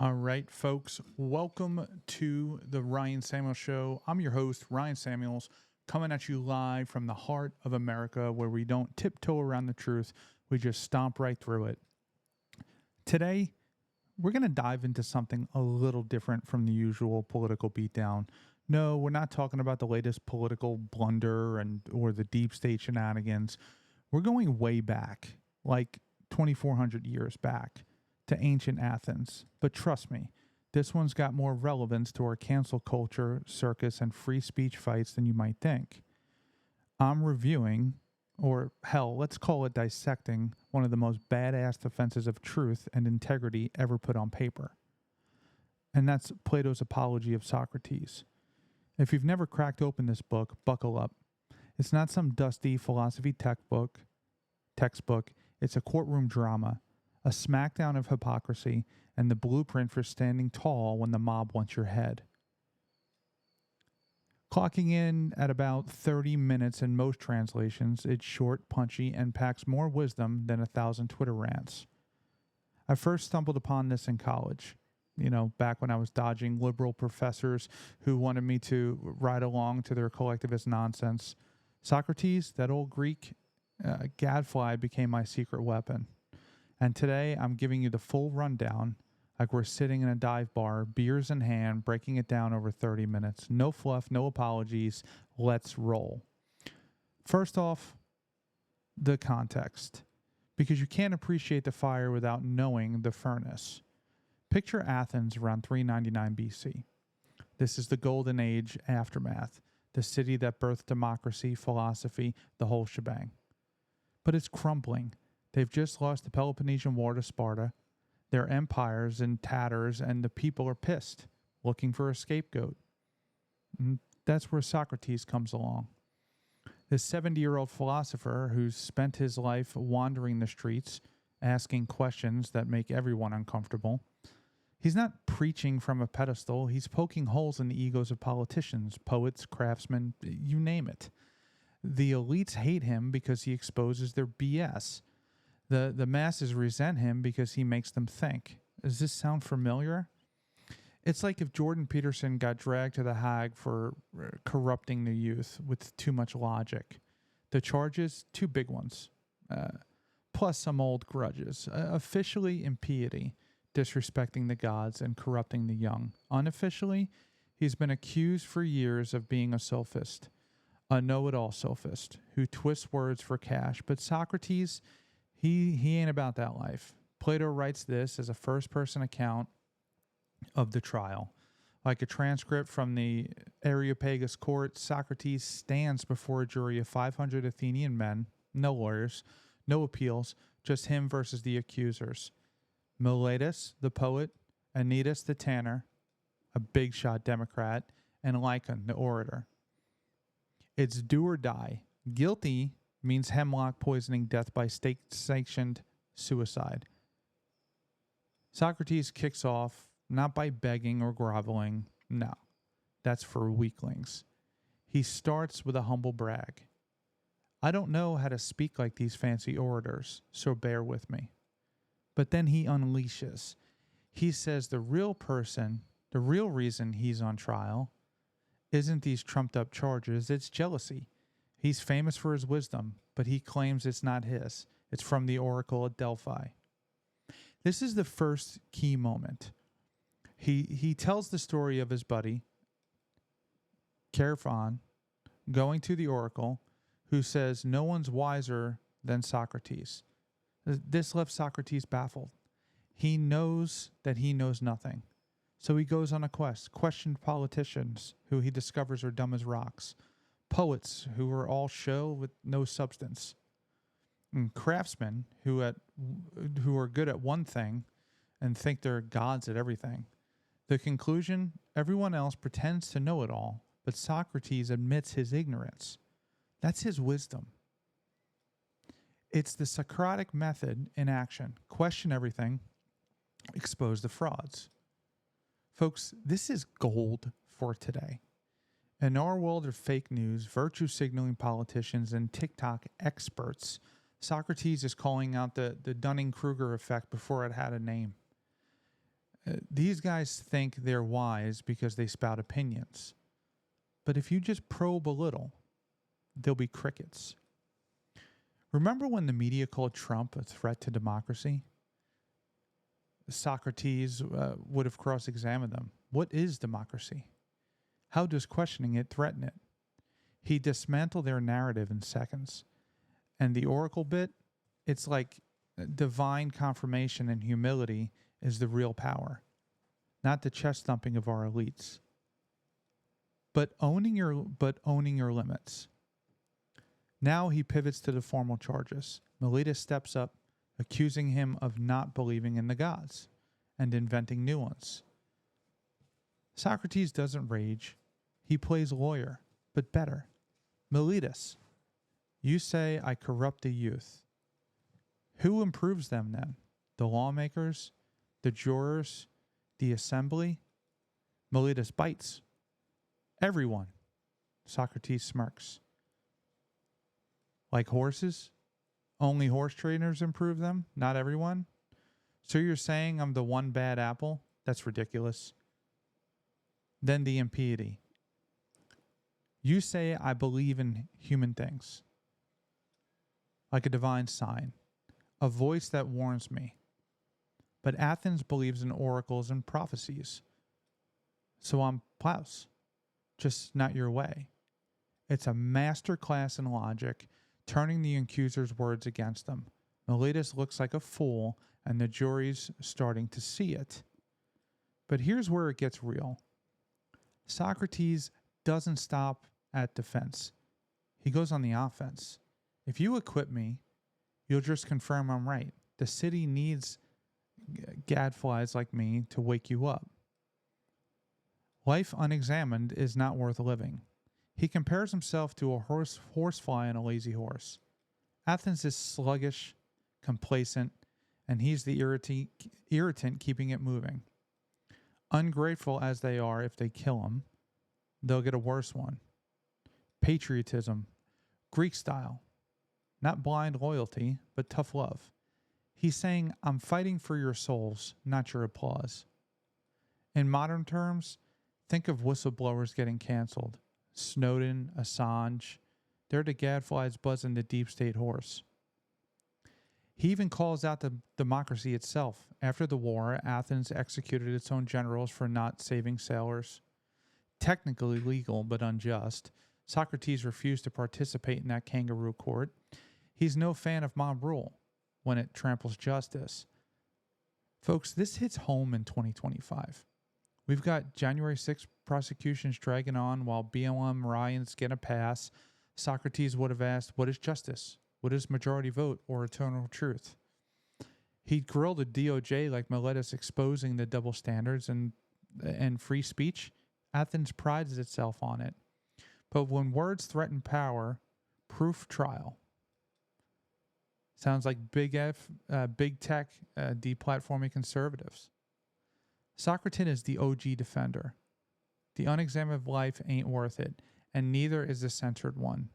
All right, folks, welcome to the Ryan Samuels Show. I'm your host, Ryan Samuels, coming at you live from the heart of America where we don't tiptoe around the truth, we just stomp right through it. Today, we're going to dive into something a little different from the usual political beatdown. No, we're not talking about the latest political blunder or the deep state shenanigans. We're going way back, like 2,400 years back, to ancient Athens. But trust me, this one's got more relevance to our cancel culture, circus, and free speech fights than you might think. I'm reviewing, or hell, let's call it dissecting, one of the most badass defenses of truth and integrity ever put on paper. And that's Plato's Apology of Socrates. If you've never cracked open this book, buckle up. It's not some dusty philosophy textbook. It's a courtroom drama, a smackdown of hypocrisy, and the blueprint for standing tall when the mob wants your head. Clocking in at about 30 minutes in most translations, it's short, punchy, and packs more wisdom than 1,000 Twitter rants. I first stumbled upon this in college, back when I was dodging liberal professors who wanted me to ride along to their collectivist nonsense. Socrates, that old Greek gadfly, became my secret weapon. And today I'm giving you the full rundown, like we're sitting in a dive bar, beers in hand, breaking it down over 30 minutes. No fluff, no apologies. Let's roll. First off, the context, because you can't appreciate the fire without knowing the furnace. Picture Athens around 399 BC. This is the golden age aftermath, the city that birthed democracy, philosophy, the whole shebang. But it's crumbling. They've just lost the Peloponnesian War to Sparta. Their empire's in tatters, and the people are pissed, looking for a scapegoat. And that's where Socrates comes along. This 70-year-old philosopher who's spent his life wandering the streets, asking questions that make everyone uncomfortable. He's not preaching from a pedestal. He's poking holes in the egos of politicians, poets, craftsmen, you name it. The elites hate him because he exposes their BS. The masses resent him because he makes them think. Does this sound familiar? It's like if Jordan Peterson got dragged to the Hague for corrupting the youth with too much logic. The charges, two big ones, plus some old grudges. Officially, impiety, disrespecting the gods and corrupting the young. Unofficially, he's been accused for years of being a sophist, a know-it-all sophist who twists words for cash. But Socrates, he ain't about that life. Plato writes this as a first-person account of the trial. Like a transcript from the Areopagus court, Socrates stands before a jury of 500 Athenian men, no lawyers, no appeals, just him versus the accusers. Miletus, the poet, Anytus, the tanner, a big-shot Democrat, and Lycon, the orator. It's do or die. Guilty means hemlock poisoning, death by state-sanctioned suicide. Socrates kicks off not by begging or groveling. No, that's for weaklings. He starts with a humble brag. I don't know how to speak like these fancy orators, so bear with me. But then he unleashes. He says the real reason he's on trial isn't these trumped-up charges, it's jealousy. He's famous for his wisdom, but he claims it's not his. It's from the oracle at Delphi. This is the first key moment. He tells the story of his buddy, Chaerephon, going to the oracle, who says no one's wiser than Socrates. This left Socrates baffled. He knows that he knows nothing. So he goes on a quest, questioned politicians who he discovers are dumb as rocks, poets who are all show with no substance, and craftsmen who are good at one thing and think they're gods at everything. The conclusion, everyone else pretends to know it all, but Socrates admits his ignorance. That's his wisdom. It's the Socratic method in action. Question everything, expose the frauds. Folks, this is gold for today. In our world of fake news, virtue signaling politicians, and TikTok experts, Socrates is calling out the Dunning-Kruger effect before it had a name. These guys think they're wise because they spout opinions. But if you just probe a little, there'll be crickets. Remember when the media called Trump a threat to democracy? Socrates would have cross-examined them. What is democracy? How does questioning it threaten it? He dismantled their narrative in seconds. And the oracle bit, it's like divine confirmation and humility is the real power, not the chest thumping of our elites. But owning your limits. Now he pivots to the formal charges. Miletus steps up, accusing him of not believing in the gods and inventing new ones. Socrates doesn't rage. He plays lawyer, but better. Miletus, you say I corrupt the youth. Who improves them then? The lawmakers? The jurors? The assembly? Miletus bites. Everyone. Socrates smirks. Like horses? Only horse trainers improve them, not everyone? So you're saying I'm the one bad apple? That's ridiculous. Then the impiety. You say I believe in human things, like a divine sign, a voice that warns me. But Athens believes in oracles and prophecies. So I'm Plaus, just not your way. It's a master class in logic, turning the accuser's words against them. Miletus looks like a fool, and the jury's starting to see it. But here's where it gets real. Socrates doesn't stop at defense. He goes on the offense. If you acquit me, you'll just confirm I'm right. The city needs gadflies like me to wake you up. Life unexamined is not worth living. He compares himself to a horsefly on a lazy horse. Athens is sluggish, complacent, and he's the irritant keeping it moving. Ungrateful as they are, if they kill him, they'll get a worse one. Patriotism, Greek style. Not blind loyalty, but tough love. He's saying, I'm fighting for your souls, not your applause. In modern terms, think of whistleblowers getting canceled. Snowden, Assange, they're the gadflies buzzing the deep state horse. He even calls out the democracy itself. After the war, Athens executed its own generals for not saving sailors. Technically legal, but unjust. Socrates refused to participate in that kangaroo court. He's no fan of mob rule when it tramples justice. Folks, this hits home in 2025. We've got January 6th prosecutions dragging on while BLM riots get a pass. Socrates would have asked, what is justice? What is majority vote or eternal truth? He'd grill the DOJ like Miletus, exposing the double standards and free speech. Athens prides itself on it. But when words threaten power, proof trial. Sounds like big tech, deplatforming conservatives. Socrates is the OG defender. The unexamined life ain't worth it, and neither is the censored one.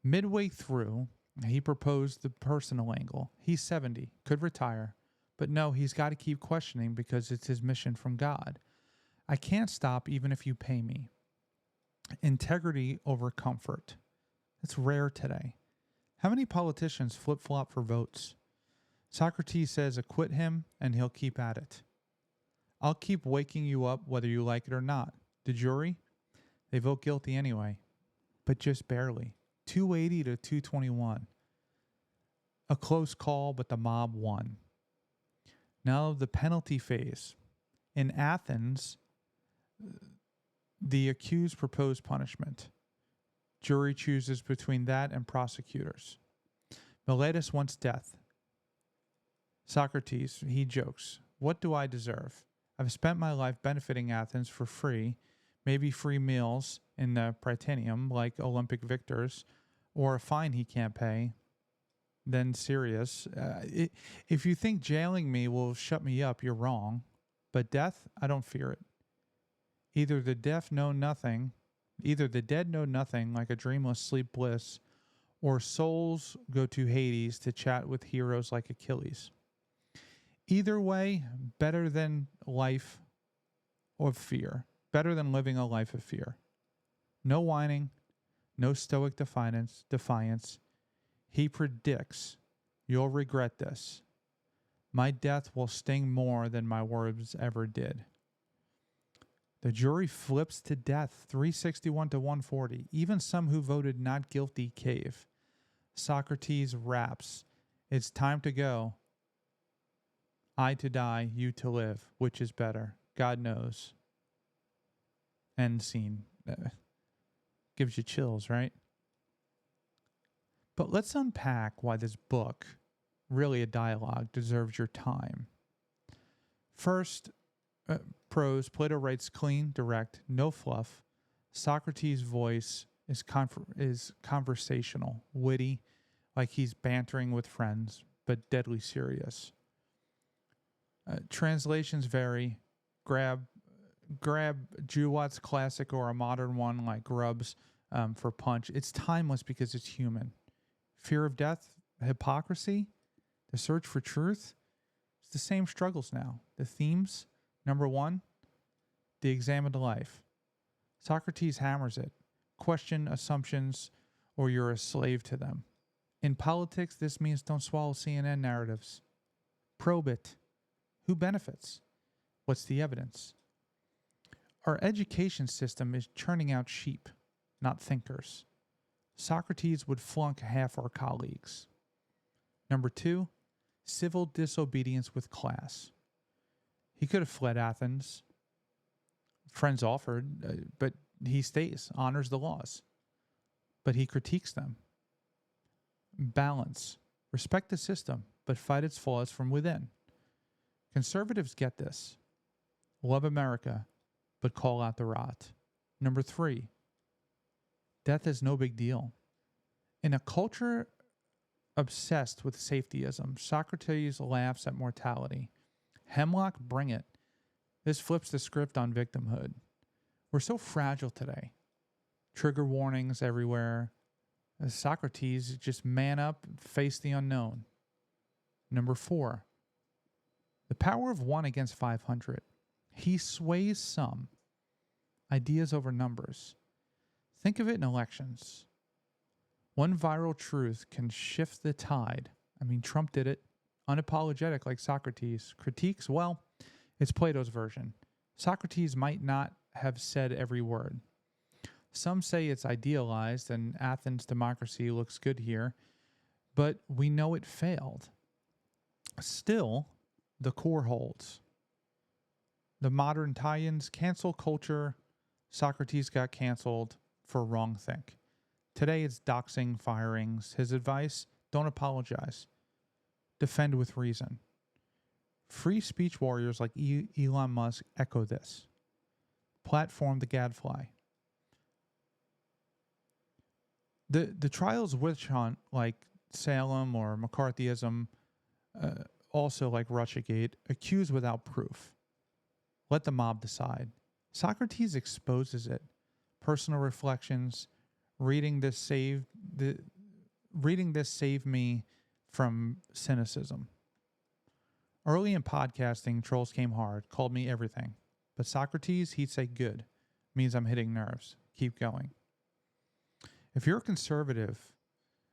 Midway through, he proposed the personal angle. He's 70, could retire, but no, he's got to keep questioning because it's his mission from God. I can't stop even if you pay me. Integrity over comfort. It's rare today. How many politicians flip-flop for votes? Socrates says acquit him and he'll keep at it. I'll keep waking you up whether you like it or not. The jury? They vote guilty anyway, but just barely. 280 to 221. A close call, but the mob won. Now the penalty phase. In Athens, the accused propose punishment. Jury chooses between that and prosecutors. Miletus wants death. Socrates, he jokes, what do I deserve? I've spent my life benefiting Athens for free, maybe free meals in the Prytaneum like Olympic victors, or a fine he can't pay. Then serious. If you think jailing me will shut me up, you're wrong. But death, I don't fear it. Either the dead know nothing like a dreamless sleep bliss, or souls go to Hades to chat with heroes like Achilles. Either way, better than life of fear, better than living a life of fear. No whining, no stoic defiance. He predicts, you'll regret this. My death will sting more than my words ever did. The jury flips to death, 361 to 140. Even some who voted not guilty cave. Socrates raps, it's time to go. I to die, you to live. Which is better? God knows. End scene. Gives you chills, right? But let's unpack why this book, really a dialogue, deserves your time. First, prose. Plato writes clean, direct, no fluff. Socrates' voice is conversational, witty, like he's bantering with friends, but deadly serious. Translations vary. Grab Jewat's classic or a modern one like Grubb's for Punch. It's timeless because it's human. Fear of death, hypocrisy, the search for truth. It's the same struggles now. The themes, number one, the examined life. Socrates hammers it. Question assumptions or you're a slave to them. In politics, this means don't swallow CNN narratives. Probe it. Who benefits? What's the evidence? Our education system is churning out sheep, not thinkers. Socrates would flunk half our colleagues. Number two, civil disobedience with class. He could have fled Athens. Friends offered, but he stays, honors the laws. But he critiques them. Balance. Respect the system, but fight its flaws from within. Conservatives get this. Love America, but call out the rot. Number three, death is no big deal. In a culture obsessed with safetyism, Socrates laughs at mortality. Hemlock, bring it. This flips the script on victimhood. We're so fragile today. Trigger warnings everywhere. As Socrates, just man up, face the unknown. Number four, the power of 1 against 500. He sways some. Ideas over numbers. Think of it in elections. One viral truth can shift the tide. I mean, Trump did it. Unapologetic like Socrates. Critiques, well, it's Plato's version. Socrates might not have said every word. Some say it's idealized and Athens democracy looks good here, but we know it failed. Still, the core holds. The modern tie-ins, cancel culture. Socrates got canceled for wrongthink. Today it's doxing, firings. His advice, don't apologize. Defend with reason. Free speech warriors like Elon Musk echo this. Platform the gadfly. The trials witch hunt like Salem or McCarthyism, also like Russiagate, accuse without proof. Let the mob decide. Socrates exposes it. Personal reflections. Reading this saved me from cynicism. Early in podcasting, trolls came hard, called me everything. But Socrates, he'd say good. Means I'm hitting nerves. Keep going. If you're a conservative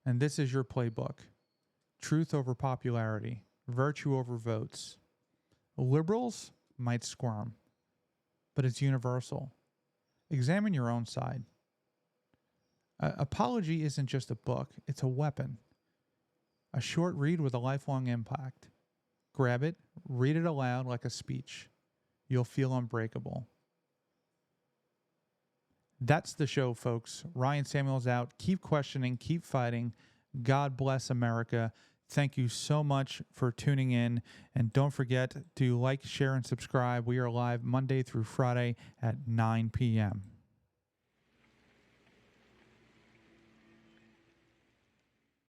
and this is your playbook, truth over popularity, virtue over votes, liberals might squirm, but it's universal. Examine your own side. Apology isn't just a book, it's a weapon. A short read with a lifelong impact. Grab it, read it aloud like a speech. You'll feel unbreakable. That's the show, folks. Ryan Samuel's out. Keep questioning, keep fighting. God bless America. Thank you so much for tuning in. And don't forget to like, share, and subscribe. We are live Monday through Friday at 9 p.m.